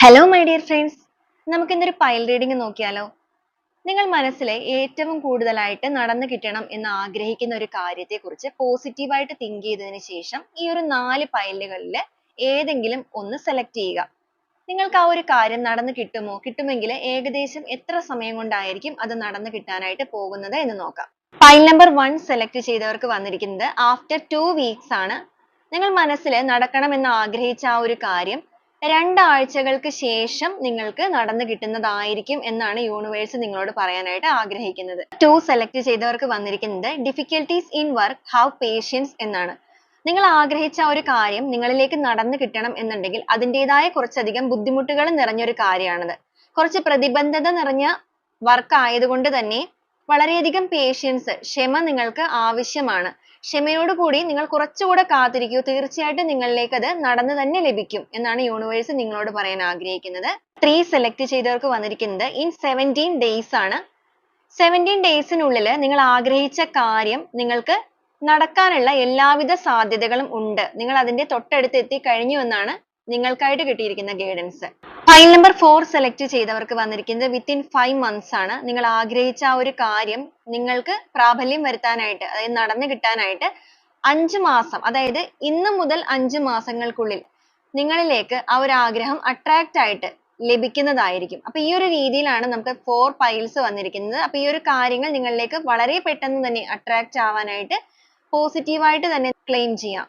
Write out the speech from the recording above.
Hello my dear friends, നമുക്ക് ഇന്നൊരു pile reading നോക്കിയാലോ? നിങ്ങൾ മനസ്സിലെ ഏറ്റവും കൂടുതലായിട്ട് നടന്നു കിട്ടണം എന്ന് ആഗ്രഹിക്കുന്ന ഒരു കാര്യത്തെക്കുറിച്ച് പോസിറ്റീവായിട്ട് തിങ്ക് ചെയ്തതിന് ശേഷം ഈ ഒരു 4 പൈലുകളിൽ ഏതെങ്കിലും ഒന്ന് സെലക്ട് ചെയ്യുക. നിങ്ങൾക്ക് ആ ഒരു കാര്യം നടന്നു കിട്ടുമോ? കിട്ടുമെങ്കിൽ ഏകദേശം എത്ര സമയം കൊണ്ടായിരിക്കും അത് നടന്നു കിട്ടാനായിട്ട് പോകുന്നത് എന്ന് നോക്കാം. പൈൽ നമ്പർ 1 സെലക്ട് ചെയ്തവർക്ക് വന്നിരിക്കുന്നത് ആഫ്റ്റർ 2 വീക്സ് ആണ്. നിങ്ങൾ മനസ്സിൽ നടക്കണമെന്ന് ആഗ്രഹിച്ച ആ ഒരു കാര്യം 2 ആഴ്ചകൾക്ക് ശേഷം നിങ്ങൾക്ക് നടന്നു കിട്ടുന്നതായിരിക്കും എന്നാണ് യൂണിവേഴ്സ് നിങ്ങളോട് പറയാനായിട്ട് ആഗ്രഹിക്കുന്നത്. 2 സെലക്ട് ചെയ്തവർക്ക് വന്നിരിക്കുന്നത് difficulties in work have patients എന്നാണ്. നിങ്ങൾ ആഗ്രഹിച്ച ഒരു കാര്യം നിങ്ങളിലേക്ക് നടന്നു കിട്ടണം എന്നുണ്ടെങ്കിൽ അതിൻ്റെതായ കുറച്ചധികം ബുദ്ധിമുട്ടുകൾ നിറഞ്ഞൊരു കാര്യമാണത്. കുറച്ച് പ്രതിബദ്ധത നിറഞ്ഞ വർക്ക് ആയതുകൊണ്ട് തന്നെ വളരെയധികം പേഷ്യൻസ്, ക്ഷമ നിങ്ങൾക്ക് ആവശ്യമാണ്. ക്ഷമയോട് കൂടി നിങ്ങൾ കുറച്ചുകൂടെ കാത്തിരിക്കൂ, തീർച്ചയായിട്ടും നിങ്ങളിലേക്ക് അത് നടന്നു തന്നെ ലഭിക്കും എന്നാണ് യൂണിവേഴ്സ് നിങ്ങളോട് പറയാൻ ആഗ്രഹിക്കുന്നത്. 3 സെലക്ട് ചെയ്തവർക്ക് വന്നിരിക്കുന്നത് ഇൻ 17 ഡേയ്സ് ആണ്. 17 ഡേയ്സിനുള്ളിൽ നിങ്ങൾ ആഗ്രഹിച്ച കാര്യം നിങ്ങൾക്ക് നടക്കാനുള്ള എല്ലാവിധ സാധ്യതകളും ഉണ്ട്. നിങ്ങൾ അതിന്റെ തൊട്ടടുത്ത് എത്തിക്കഴിഞ്ഞു എന്നാണ് നിങ്ങൾക്കായിട്ട് കിട്ടിയിരിക്കുന്ന ഗൈഡൻസ്. ഫയൽ നമ്പർ 4 സെലക്ട് ചെയ്തവർക്ക് വന്നിരിക്കുന്നത് വിത്തിൻ 5 മന്ത്സ് ആണ്. നിങ്ങൾ ആഗ്രഹിച്ച ആ ഒരു കാര്യം നിങ്ങൾക്ക് പ്രാബല്യം വരുത്താനായിട്ട്, അതായത് നടന്നു കിട്ടാനായിട്ട് 5 മാസം, അതായത് ഇന്ന് മുതൽ 5 മാസങ്ങൾക്കുള്ളിൽ നിങ്ങളിലേക്ക് ആ ഒരു ആഗ്രഹം അട്രാക്റ്റ് ആയിട്ട് ലഭിക്കുന്നതായിരിക്കും. അപ്പൊ ഈ ഒരു രീതിയിലാണ് നമുക്ക് 4 പൈൽസ് വന്നിരിക്കുന്നത്. അപ്പൊ ഈ ഒരു കാര്യങ്ങൾ നിങ്ങളിലേക്ക് വളരെ പെട്ടെന്ന് തന്നെ അട്രാക്റ്റ് ആവാനായിട്ട് പോസിറ്റീവായിട്ട് തന്നെ ക്ലെയിം ചെയ്യാം.